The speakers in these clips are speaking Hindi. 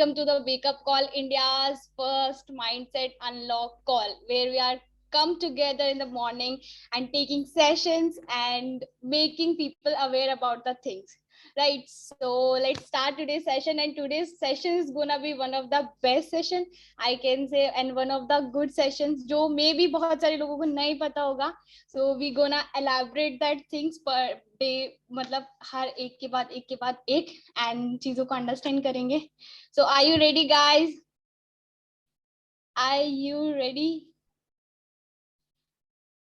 welcome to the Wake Up Call, India's first mindset unlock call, where we are come together in the morning and taking sessions and making people aware about the things. Right, so let's start today's session, and today's session is gonna be one of the best session I can say, and one of the good sessions जो maybe बहुत सारे लोगों को नहीं पता होगा. So we gonna elaborate that things per day, मतलब हर एक के बाद एक and चीजों को understand करेंगे. So are you ready guys? Are you ready?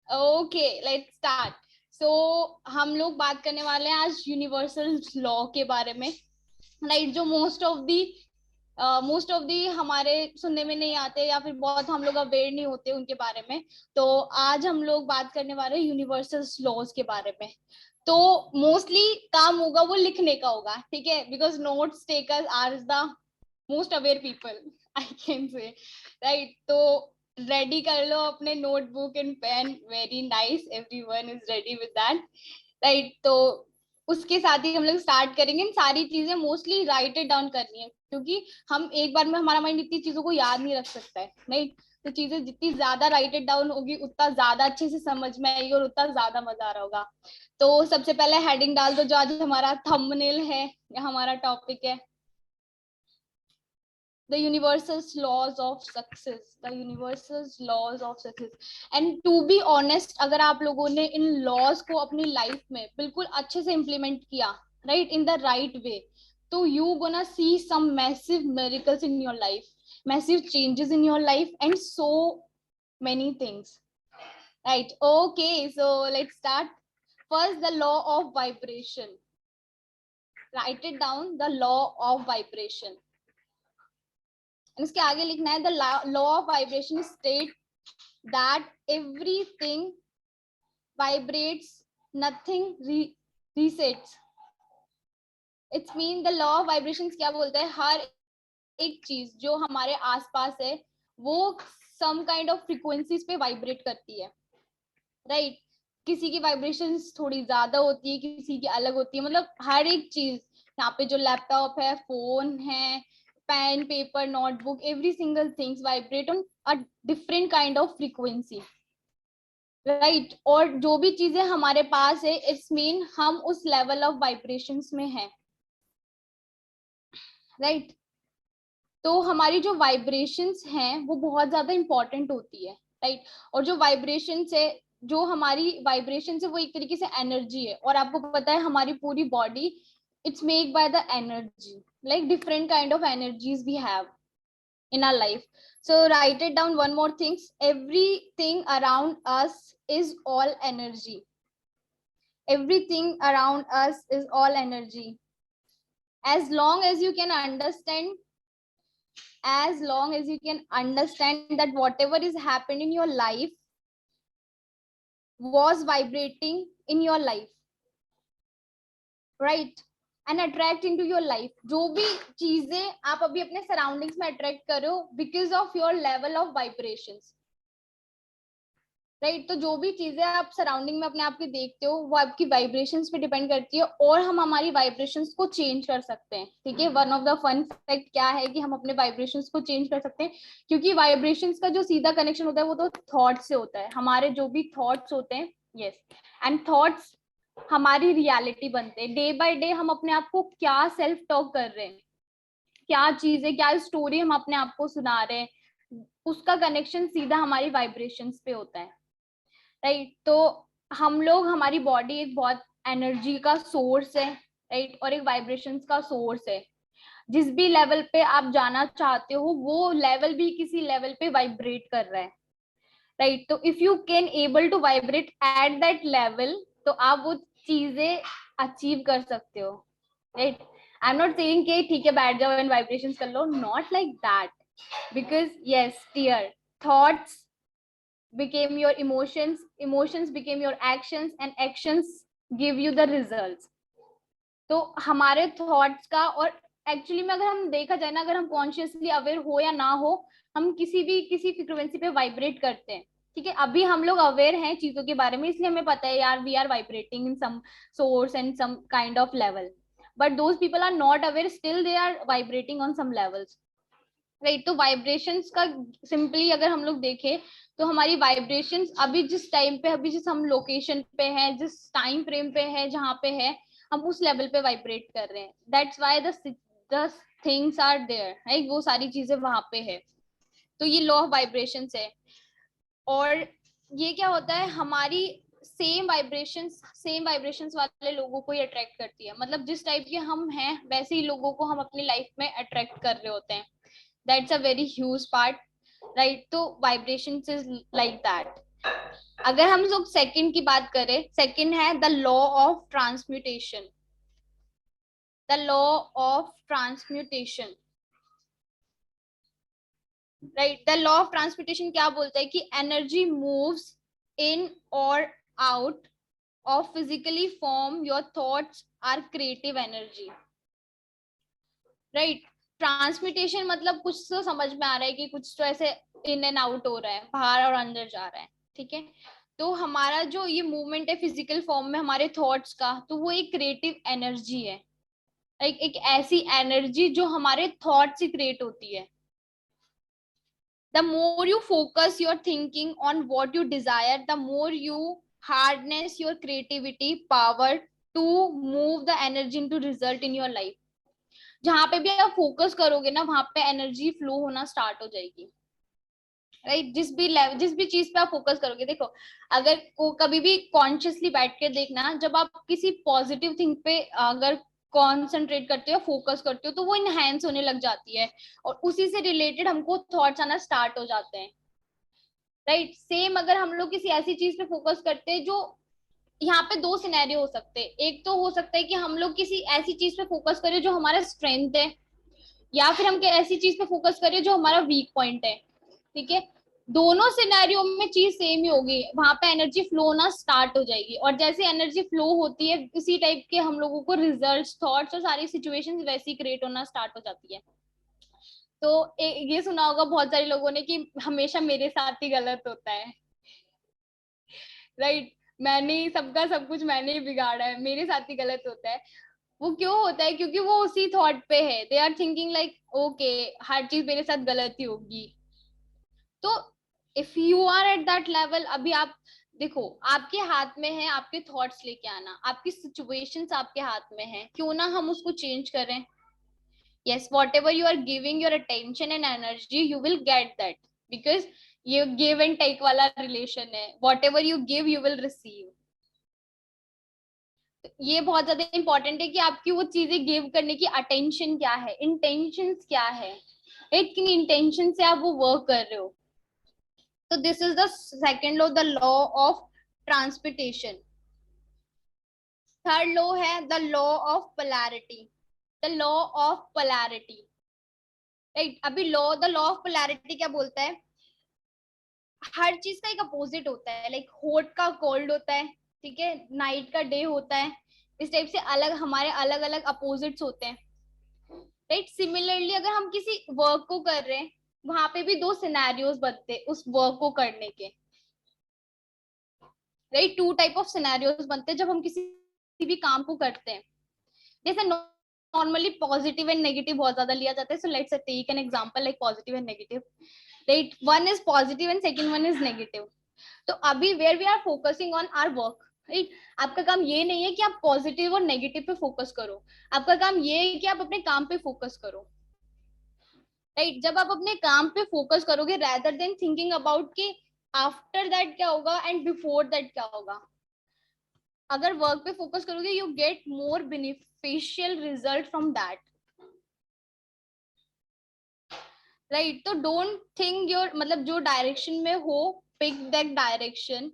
Okay, let's start. So हम लोग बात करने वाले हैं आज यूनिवर्सल लॉ के बारे में, राइट, जो मोस्ट ऑफ दी हमारे सुनने में नहीं आते या फिर बहुत हम लोग अवेयर नहीं होते उनके बारे में. तो आज हम लोग बात करने वाले हैं यूनिवर्सल लॉज के बारे में. तो मोस्टली काम होगा वो लिखने का होगा, ठीक है, because notes takers are the most aware people I can say, right. तो रेडी कर लो अपने notebook and pen. Very nice, everyone is ready with that, right. तो उसके साथ ही हम लोग स्टार्ट करेंगे. सारी चीजें मोस्टली राइट इट डाउन करनी है, क्योंकि हम एक बार में हमारा माइंड इतनी चीजों को याद नहीं रख सकता है, नहीं. तो चीजें जितनी ज्यादा राइट इट डाउन होगी उतना ज्यादा अच्छे से समझ में आएगी और उतना ज्यादा मजा आ रहा होगा. तो सबसे पहले हेडिंग डाल दो, जो आज हमारा थंबनेल है या हमारा टॉपिक है, the universal laws of success, the universal laws of success. And to be honest, अगर आप लोगों ने इन laws को अपनी लाइफ में बिल्कुल अच्छे से implement किया, right, in the right way, तो you gonna see some massive miracles in your life, massive changes in your life, and so many things, right. Okay, so let's start. First, the law of vibration. Write it down, the law of vibration. इसके आगे लिखना है, the law of vibration state that everything vibrates, nothing resets. It means the law of vibrations क्या बोलता है, हर एक चीज जो हमारे आसपास है वो some kind of frequencies पे वाइब्रेट करती है, राइट. किसी की वाइब्रेशंस थोड़ी ज्यादा होती है, किसी की अलग होती है, मतलब हर एक चीज यहाँ पे जो लैपटॉप है, फोन है, pen, paper, notebook, every single things vibrate on a different kind of frequency, right. और जो भी चीजें हमारे पास है, इट्स मीन हम उस लेवल ऑफ वाइब्रेशंस में हैं, right. तो हमारी जो वाइब्रेशंस हैं वो बहुत ज्यादा इंपॉर्टेंट होती है, right. और जो वाइब्रेशंस है, जो हमारी वाइब्रेशन है वो एक तरीके से एनर्जी है. और आपको पता है हमारी पूरी body it's made by the energy, like different kind of energies we have in our life. So write it down one more thing, everything around us is all energy. Everything around us is all energy. As long as you can understand, as long as you can understand that whatever is happening in your life was vibrating in your life, right. And attract into your life. जो भी चीजें आप अभी अपने सराउंडिंग्स में अट्रैक्ट करो because of your level of vibrations, right. तो जो भी चीजें आप सराउंडिंग में अपने आप के देखते हो वो आपकी वाइब्रेशंस पे डिपेंड करती है, और हम हमारी वाइब्रेशंस को चेंज कर सकते हैं, ठीक है. One of the fun fact क्या है कि हम अपने वाइब्रेशंस को चेंज कर सकते हैं, क्योंकि वाइब्रेशंस का जो सीधा कनेक्शन होता है वो तो थॉट से होता है. हमारे जो भी थॉट्स होते हैं, यस, एंड थॉट्स हमारी रियलिटी बनते हैं. डे बाय डे हम अपने आप को क्या सेल्फ टॉक कर रहे हैं, क्या चीजें, क्या स्टोरी हम अपने आप को सुना रहे हैं, उसका कनेक्शन सीधा हमारी वाइब्रेशंस पे होता है, राइट. तो हम लोग, हमारी बॉडी एक बहुत एनर्जी का सोर्स है, राइट, और एक वाइब्रेशंस का सोर्स है. जिस भी लेवल पे आप जाना चाहते हो वो लेवल भी किसी लेवल पे वाइब्रेट कर रहा है, राइट. तो if you can able to vibrate at that level, तो आप वो चीजें अचीव कर सकते हो, right. I am not saying कि ठीक है बैठ जाओ एंड वाइब्रेशंस कर लो, not like that, because yes dear, thoughts became your emotions, emotions became your actions, and actions give you the results. तो हमारे थॉट्स का, और एक्चुअली में अगर हम देखा जाए ना, अगर हम कॉन्शियसली अवेयर हो या ना हो, हम किसी फ्रीक्वेंसी पे वाइब्रेट करते हैं, ठीक है. अभी हम लोग अवेयर हैं चीजों के बारे में, इसलिए हमें पता है यार we are vibrating in some source and some kind of level, but those people are not aware, still they are vibrating on some levels. Right. तो वाइब्रेशंस का सिंपली अगर हम लोग देखें तो हमारी वाइब्रेशंस अभी जिस टाइम पे, अभी जिस हम लोकेशन पे हैं, जिस टाइम फ्रेम पे है, जहाँ पे है, हम उस लेवल पे वाइब्रेट कर रहे हैं। That's why the things are there, right, वो सारी चीजें वहां पे है। तो ये लॉ ऑफ वाइब्रेशंस है। और ये क्या होता है, हमारी सेम वाइब्रेशंस वाले लोगों को ही अट्रैक्ट करती है। मतलब जिस टाइप के हम हैं वैसे ही लोगों को हम अपनी लाइफ में अट्रैक्ट कर रहे होते हैं। That's a very huge part, right. तो वाइब्रेशंस इज लाइक दैट। अगर हम लोग सेकंड की बात करें, सेकंड है the law of transmutation. The law of transmutation, right. The law of transmutation क्या बोलता है कि एनर्जी मूव्स इन और out of physically form, your thoughts are creative energy, right. Transmutation मतलब कुछ तो समझ में आ रहा है कि कुछ तो ऐसे इन एंड आउट हो रहा है, बाहर और अंदर जा रहा है, ठीक है। तो हमारा जो ये मूवमेंट है फिजिकल फॉर्म में हमारे थॉट्स का, तो वो एक क्रिएटिव एनर्जी है। एक ऐसी एनर्जी जो हमारे थॉट से क्रिएट होती है। The more you focus your thinking on what you desire, the more you harness your creativity power to move the energy into result in your life. जहां पे भी आप फोकस करोगे ना, वहां पे एनर्जी फ्लो होना स्टार्ट हो जाएगी, राइट। जिस भी चीज पे आप फोकस करोगे, देखो अगर कभी भी कॉन्शियसली बैठ के देखना, जब आप किसी पॉजिटिव थिंग पे अगर कॉन्सेंट्रेट करते हो, फोकस करते हो, तो वो इनहेंस होने लग जाती है और उसी से रिलेटेड हमको थॉट्स आना स्टार्ट हो जाते हैं, राइट। सेम अगर हम लोग किसी ऐसी चीज पे फोकस करते हैं जो, यहाँ पे दो सिनेरियो हो सकते हैं। एक तो हो सकता है कि हम लोग किसी ऐसी चीज पे फोकस करें जो हमारा स्ट्रेंथ है, या फिर हम ऐसी चीज पे फोकस करें जो हमारा वीक पॉइंट है, ठीक है। दोनों सिनेरियो में चीज सेम ही होगी, वहां पे एनर्जी फ्लो होना स्टार्ट हो जाएगी। और जैसे एनर्जी फ्लो होती है, इसी टाइप के हम लोगों को रिजल्ट्स, थॉट्स और सारी सिचुएशंस वैसी क्रिएट होना स्टार्ट हो जाती है। तो ये सुना होगा बहुत सारे लोगों ने कि हमेशा मेरे साथ ही गलत होता है, राइट। मैंने ही सबका सब कुछ मैंने ही बिगाड़ा है, मेरे साथ ही गलत होता है। वो क्यों होता है? क्योंकि वो उसी थॉट पे है, they are thinking like okay, हर चीज मेरे साथ गलत ही होगी। तो if you are at that level, अभी आप देखो, आपके हाथ में है आपके थॉट्स लेके आना, आपकी सिचुएशंस आपके हाथ में है, क्यों ना हम उसको चेंज करें। yes, whatever you are giving your attention and energy, you will get that, because ये give and take वाला relation है, whatever you give you will receive। तो ये बहुत ज्यादा इंपॉर्टेंट है कि आपकी वो चीजें गिव करने की अटेंशन क्या है, इंटेंशंस क्या है, किन इंटेंशन से आप वो वर्क कर रहे हो। तो this is the second law, the law of transportation. Third law है the law of polarity. The law of polarity, right. अभी द लॉ ऑफ पोलैरिटी क्या बोलता है? हर चीज का एक अपोजिट होता है, लाइक हॉट का कोल्ड होता है, ठीक है, नाइट का डे होता है। इस टाइप से अलग हमारे अलग अलग अपोजिट्स होते हैं, राइट। सिमिलरली अगर हम किसी वर्क को कर रहे हैं, वहां पे भी दो सिनेरियोस बनते हैं उस वर्क को करने के, right. Two type of scenarios बनते हैं जब हम किसी भी काम को करते हैं। जैसे नॉर्मली पॉजिटिव एंड नेगेटिव बहुत ज्यादा लिया जाता है, so let's take an example like positive and negative, right. One is positive and second one is negative. तो अभी where we are focusing on our work, right. आपका काम ये नहीं है कि आप पॉजिटिव और नेगेटिव पे फोकस करो, आपका काम ये है कि आप अपने काम पे फोकस करो, राइट। जब आप अपने काम पे फोकस करोगे rather देन थिंकिंग अबाउट कि आफ्टर दैट क्या होगा एंड बिफोर दैट क्या होगा, अगर वर्क पे फोकस करोगे you get more beneficial result from that, right. तो डोंट थिंक योर, मतलब जो डायरेक्शन में हो, pick that direction,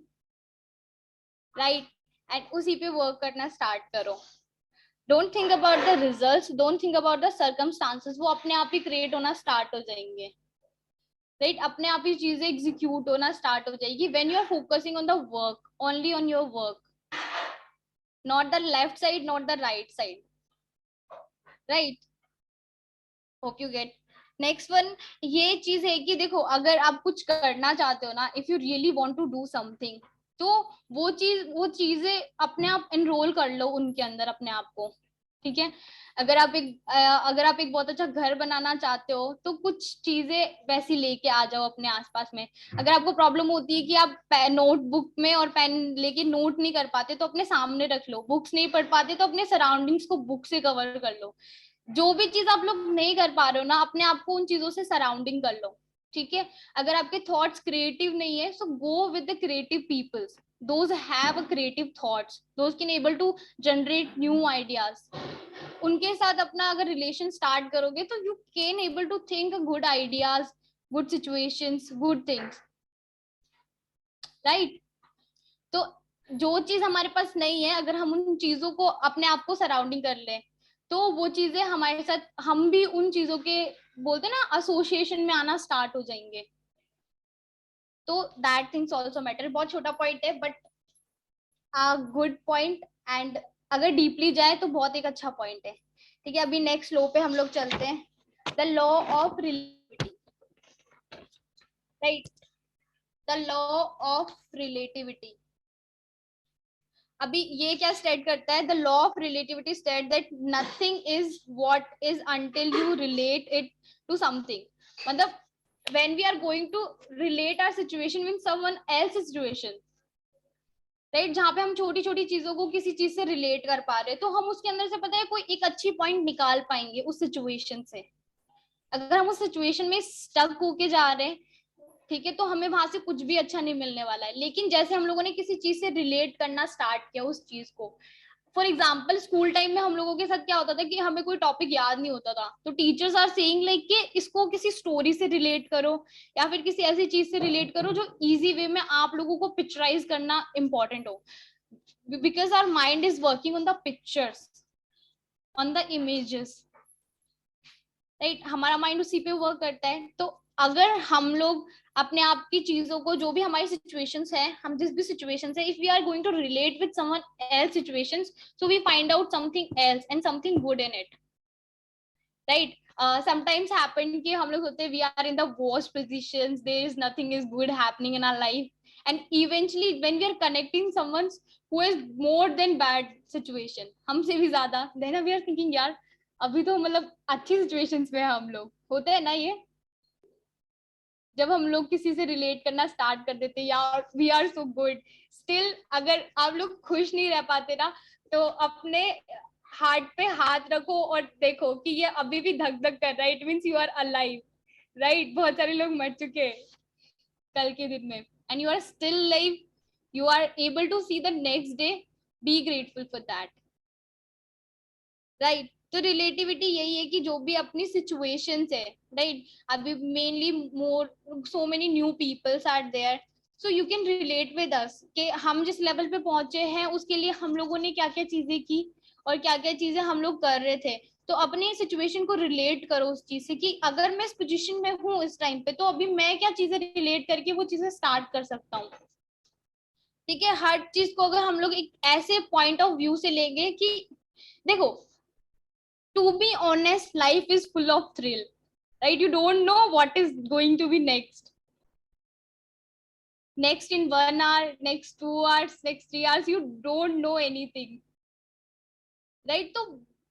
right, and उसी पे वर्क करना स्टार्ट करो। Don't think about the results, don't think about the circumstances, वो अपने आप ही क्रिएट होना स्टार्ट हो जाएंगे, राइट। अपने आप ही चीजें एग्जीक्यूट होना स्टार्ट हो जाएगी when you are focusing on the work, only on your work, not the left side, not the right side, right. Hope you get. Next one ये चीज है कि देखो, अगर आप कुछ करना चाहते हो ना, if you really want to do something, तो वो चीजें अपने आप एनरोल कर लो उनके अंदर अपने आप को, ठीक है। अगर आप एक बहुत अच्छा घर बनाना चाहते हो तो कुछ चीजें वैसी लेके आ जाओ अपने आसपास में। अगर आपको प्रॉब्लम होती है कि आप नोटबुक में और पेन लेके नोट नहीं कर पाते तो अपने सामने रख लो। बुक्स नहीं पढ़ पाते तो अपने सराउंडिंग्स को बुक से कवर कर लो। जो भी चीज आप लोग नहीं कर पा रहे हो ना, अपने आप को उन चीजों से सराउंडिंग कर लो। ठीक है। अगर आपके थॉट्स क्रिएटिव नहीं है, so go with the creative peoples, those have a creative thoughts, those can able to generate new ideas। उनके साथ अपना अगर रिलेशन स्टार्ट करोगे तो you can able to think good ideas, good situations, good things, right. तो जो चीज हमारे पास नहीं है, अगर हम उन चीजों को अपने आप को सराउंडिंग कर लें तो वो चीजें हमारे साथ, हम भी उन चीजों के बोलते ना एसोसिएशन में आना स्टार्ट हो जाएंगे। तो दैट थिंग्स ऑल्सो मैटर। बहुत छोटा पॉइंट है बट गुड पॉइंट, एंड अगर डीपली जाए तो बहुत एक अच्छा पॉइंट है। ठीक है, अभी नेक्स्ट लॉ पे हम लोग चलते हैं, the law of relativity, right. The law of relativity, अभी ये क्या स्टेट करता है? The law of relativity state that nothing is what is until you relate it to something. मतलब when we are going to relate our situation with someone else's situation, right, जहाँ पे हम छोटी छोटी चीजों को किसी चीज से रिलेट कर पा रहे हैं तो हम उसके अंदर से पता है कोई एक अच्छी पॉइंट निकाल पाएंगे उस सिचुएशन से। अगर हम उस सिचुएशन में स्टक होके जा रहे हैं, ठीक है, तो हमें वहां से कुछ भी अच्छा नहीं मिलने वाला है। लेकिन जैसे हम लोगों ने किसी चीज से रिलेट करना स्टार्ट किया उस चीज को, फॉर एग्जाम्पल स्कूल टाइम में हम लोगों के साथ क्या होता था कि हमें कोई टॉपिक याद नहीं होता था तो टीचर्स आर सेइंग लाइक कि इसको किसी स्टोरी से रिलेट करो या फिर किसी ऐसी चीज से रिलेट करो जो इजी वे में आप लोगों को पिक्चराइज करना इंपॉर्टेंट हो, because our mind is working on the pictures, on the images, right. हमारा माइंड उसी पे वर्क करता है। तो अगर हम लोग अपने आप की चीजों को, जो भी हमारी सिचुएशंस है, हम जिस भी सिचुएशंस है, if we are going to relate with someone else situations, so we find out something else and something good in it, right. Sometimes happen कि हम लोग होते हैं we are in the worst positions, there is nothing is good happening in our life and eventually when we are connecting someone who is more than bad situation, हमसे भी ज्यादा, देन वी आर थिंकिंग यार अभी तो मतलब अच्छी सिचुएशंस में हम लोग होते हैं ना। ये जब हम लोग किसी से रिलेट करना स्टार्ट कर देते हैं यार we are so good, still अगर आप लोग खुश नहीं रह पाते ना तो अपने हार्ट पे हाथ रखो और देखो कि ये अभी भी धक धक कर रहा है, it means you are alive, right. बहुत सारे लोग मर चुके हैं कल के दिन में and you are still live, you are able to see the next day, be grateful for that, right. तो रिलेटिविटी यही है कि जो भी अपनी सिचुएशंस है, राइट, अभी mainly more so many new peoples are there, so you can relate with us कि हम जिस लेवल पे पहुंचे हैं उसके लिए हम लोगों ने क्या क्या चीजें की और क्या क्या चीजें हम लोग कर रहे थे। तो अपनी सिचुएशन को रिलेट करो उस चीज से कि अगर मैं इस पोजीशन में हूँ इस टाइम पे तो अभी मैं क्या चीजें रिलेट करके वो चीजें स्टार्ट कर सकता हूँ। ठीक है, हर चीज को अगर हम लोग एक ऐसे पॉइंट ऑफ व्यू से लेंगे कि देखो, to be honest, life is full of thrill, right? You don't know what is going to be next. Next in 1 hour, next 2 hours, next 3 hours, you don't know anything, right? So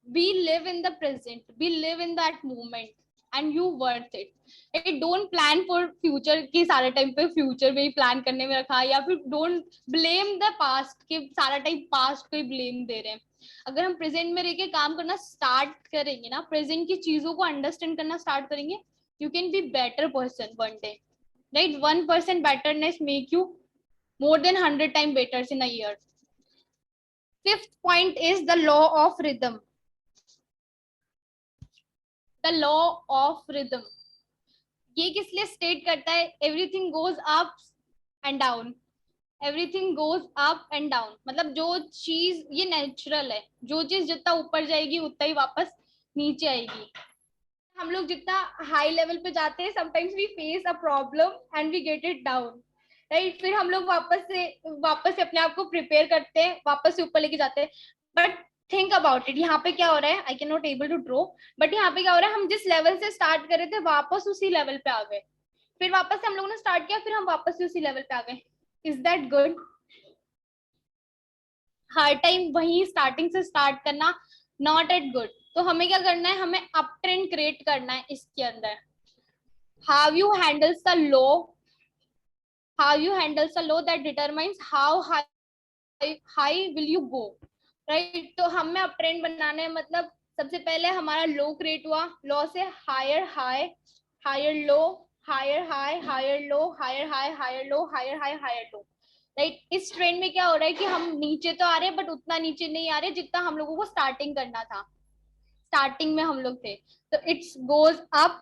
we live in the present, we live in that moment, and you worth it. Right? Don't plan for future कि सारे टाइम पे फ्यूचर में ही प्लान करने में रखा, या फिर don't blame the past कि सारा टाइम पास्ट को ही ब्लेम दे रहे हैं। अगर हम प्रेजेंट में रह के काम करना स्टार्ट करेंगे ना, प्रेजेंट की चीजों को अंडरस्टैंड करना स्टार्ट करेंगे, you can be better person one day, right. 1% betterness make you more than 100 times better in a year. Fifth point is the law of rhythm. The law of rhythm. ये किस लिए स्टेट करता है? Everything goes up and down, everything goes up and down, मतलब जो चीज, ये नेचुरल है, जो चीज जितना ऊपर जाएगी उतना ही वापस नीचे आएगी। हम लोग जितना हाई लेवल पे जाते हैं, sometimes we face a problem and we get it down, right. फिर हम लोग वापस से अपने आप को प्रिपेयर करते हैं, वापस से ऊपर लेके जाते हैं। बट थिंक अबाउट इट, यहाँ पे क्या हो रहा है, I can not able to draw, but यहाँ पे क्या हो रहा है, हम जिस लेवल से स्टार्ट कर रहे थे वापस उसी लेवल पे आ गए, फिर वापस से हम लोगों ने स्टार्ट किया, फिर हम वापस से उसी लेवल पे आ गए। Is that good? Her time वही स्टार्टिंग से स्टार्ट करना नॉट एट गुड। तो हमें क्या करना है, हमें अप ट्रेंड क्रिएट करना है इसके अंदर। How you handles the low, how you handles the low that determines how high will you go, right. तो हमें अप ट्रेंड बनाना है, मतलब सबसे पहले हमारा लो क्रिएट हुआ, लो से higher high, higher low, higher high, higher low, higher high, higher low, higher high, higher low, right. इस ट्रेंड में क्या हो रहा है कि हम नीचे तो आ रहे हैं बट उतना नीचे नहीं आ रहे जितना हम लोगों को स्टार्टिंग करना था, स्टार्टिंग में हम लोग थे। तो it's goes up,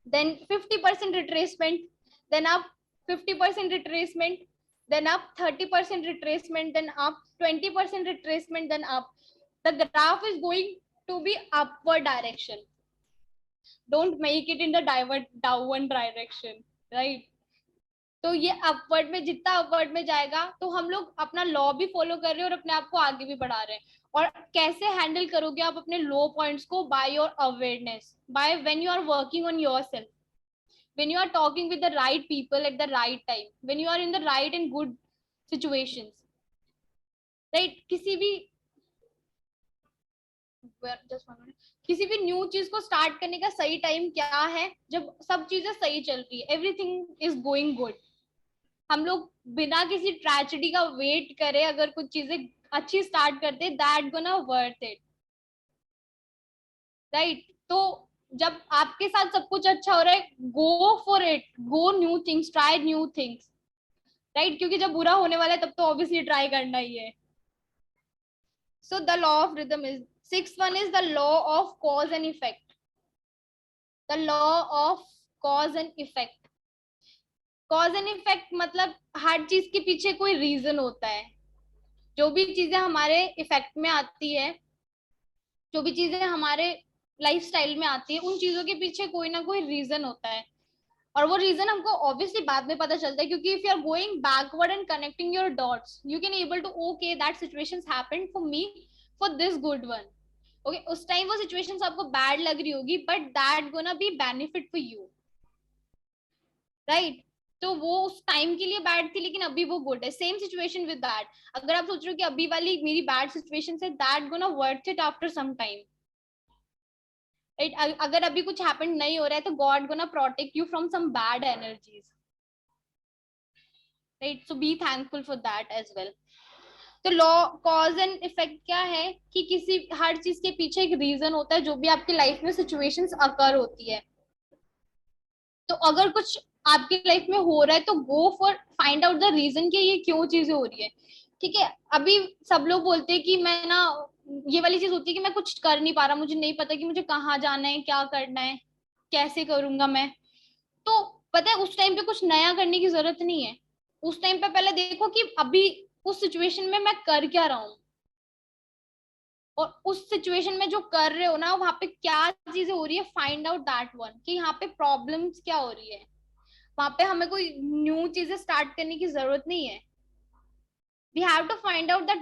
then 50% retracement, then up 50% retracement, then up 30% retracement, then up 20% retracement, then up. The graph is going to be upward direction. Don't make it in the downward direction, right? तो ये अपवर्ड में, जितना अपवर्ड में जाएगा तो हम लोग अपना लॉ भी फॉलो कर रहे हैं और अपने आप को आगे भी बढ़ा रहे हैं। और कैसे हैंडल करोगे आप अपने लो पॉइंट्स को? By your awareness, by when you are working on yourself, when you are talking with the right people at the right time, when you are in the right and good situations, right? किसी भी न्यू चीज को स्टार्ट करने का सही टाइम क्या है? जब सब चीजें सही चल रही है, एवरीथिंग इज गोइंग गुड। हम लोग बिना किसी ट्रेजेडी का वेट करे अगर कुछ चीजें अच्छी स्टार्ट करते, that gonna worth it, right. तो जब आपके साथ सब कुछ अच्छा हो रहा है, go for it, go new things, try new things, right. क्योंकि जब बुरा होने वाला है तब तो ऑब्वियसली ट्राई करना ही है। सो the law of rhythm is, sixth one is the law of cause and effect, the law of cause and effect. Cause and effect मतलब हर चीज के पीछे कोई रीजन होता है। जो भी चीजें हमारे इफेक्ट में आती है, जो भी चीजें हमारे लाइफस्टाइल में आती है, उन चीजों के पीछे कोई ना कोई रीजन होता है। और वो रीजन हमको ऑब्वियसली बाद में पता चलता है, क्योंकि if you are going backward and connecting your dots, you can able to okay that situations happened for me for this good one. Okay, उस टाइम वो सिचुएशंस आपको बैड लग रही होगी but that gonna be benefit for you, right. तो वो उस टाइम के लिए बैड थी लेकिन अभी वो गुड है। सेम सिचुएशन विद दैट, अगर आप सोच रहे हो कि अभी वाली मेरी बैड सिचुएशन है, that gonna worth it after some time, right. अगर अभी कुछ हैपन नहीं हो रहा है तो God gonna protect you from some bad energies, right. So be thankful for that as well. तो लॉ कॉज एंड इफेक्ट क्या है कि किसी हर चीज के पीछे एक रीजन होता है, जो भी आपकी लाइफ में सिचुएशंस अकर होती है। तो अगर कुछ आपकी लाइफ में हो रहा है तो go for find out the reason कि ये क्यों चीजें हो रही है, ठीक है। अभी सब लोग बोलते हैं कि मैं ना, ये वाली चीज होती है कि मैं कुछ कर नहीं पा रहा, मुझे नहीं पता कि मुझे कहाँ जाना है, क्या करना है, कैसे करूंगा मैं। तो पता है उस टाइम पे कुछ नया करने की जरूरत नहीं है। उस टाइम पे पहले देखो कि अभी उस सिचुएशन में मैं कर क्या रहा हूँ, और उस सिचुएशन में जो कर रहे हो ना वहां पे क्या चीजें हो रही है, फाइंड आउट दैट वन कि यहाँ पे प्रॉब्लम्स क्या हो रही है। वहां पे हमें कोई न्यू चीजें स्टार्ट करने की जरूरत नहीं है। We have to find out that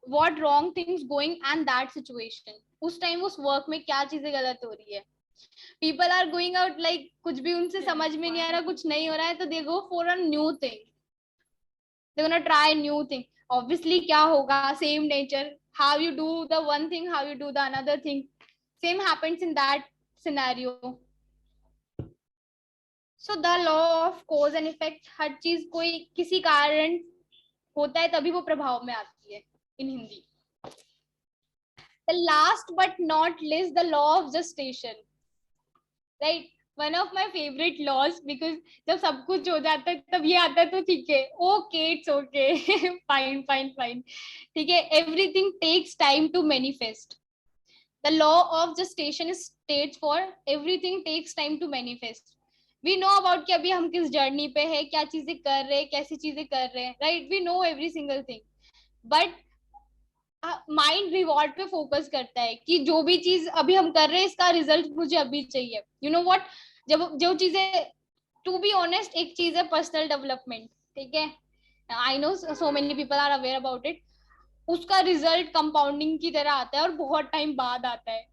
what wrong things going and that situation, उस टाइम उस वर्क में क्या चीजें गलत हो रही है। People are going out like कुछ भी उनसे समझ में नहीं आ रहा, कुछ नहीं हो रहा है तो they go for a new thing, they gonna try new thing. Obviously क्या होगा, same nature, how you do the one thing, how you do the another thing, same happens in that scenario. So the law of cause and effect, हर चीज कोई किसी कारण होता है तभी वो प्रभाव में आती है in Hindi. The last but not least, the law of gestation, right. One of my favourite laws, because जब सब कुछ हो जाता है तब ये आता है तो ठीक है, okay it's okay, fine fine fine, ठीक है। Everything takes time to manifest, the law of gestation states for everything takes time to manifest. We know about कि अभी हम किस जर्नी पे है, क्या चीजें कर रहे हैं, कैसी चीजें कर रहे हैं, राइट। We know every single thing, but mind reward पे फोकस करता है कि जो भी चीज अभी हम कर रहे हैं इसका रिजल्ट मुझे अभी चाहिए। यू नो व्हाट, जब जो चीजें, टू बी ऑनेस्ट, एक चीज है पर्सनल डेवलपमेंट, ठीक है। I know so many people are aware about it. उसका रिजल्ट कंपाउंडिंग की तरह आता है और बहुत टाइम बाद आता है,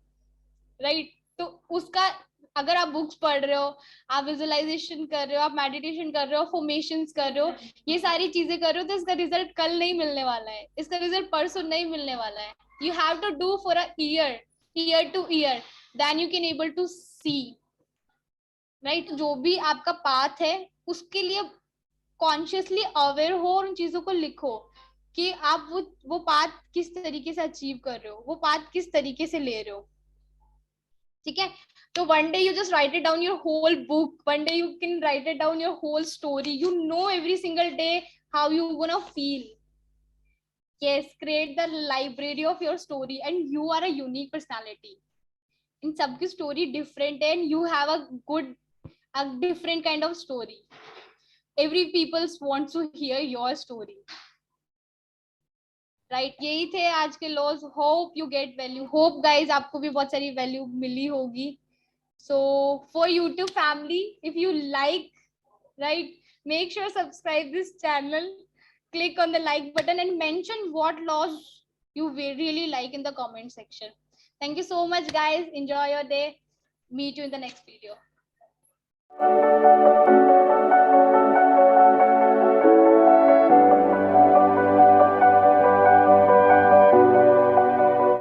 राइट। तो उसका अगर आप बुक्स पढ़ रहे हो, आप विजुअलाइजेशन कर रहे हो, आप मेडिटेशन कर रहे हो, फॉर्मेशंस कर रहे हो, ये सारी चीजें कर रहे हो, तो इसका रिजल्ट कल नहीं मिलने वाला है, इसका रिजल्ट परसों नहीं मिलने वाला है. You have to do for a year two year, then you can able to see, right. जो भी आपका पाथ है उसके लिए कॉन्शियसली अवेयर हो और उन चीजों को लिखो कि आप वो पाथ किस तरीके से अचीव कर रहे हो, वो पाथ किस तरीके से ले रहे हो. ठीक है. तो one day you just write it down your whole book, one day you can write it down your whole story, you know every single day how you gonna feel. Yes, create the library of your story, and you are a unique personality. In सबकी story different and you have a different kind of story. Every people wants to hear your story. Right. यही थे आज के laws. Hope you get value. Hope guys आपको भी बहुत सारी वैल्यू मिली होगी. So for YouTube family, if you like, right, make sure subscribe this channel, click on the like button and mention what laws you really like in the comment section. Thank you so much guys. Enjoy your day. Meet you in the next video.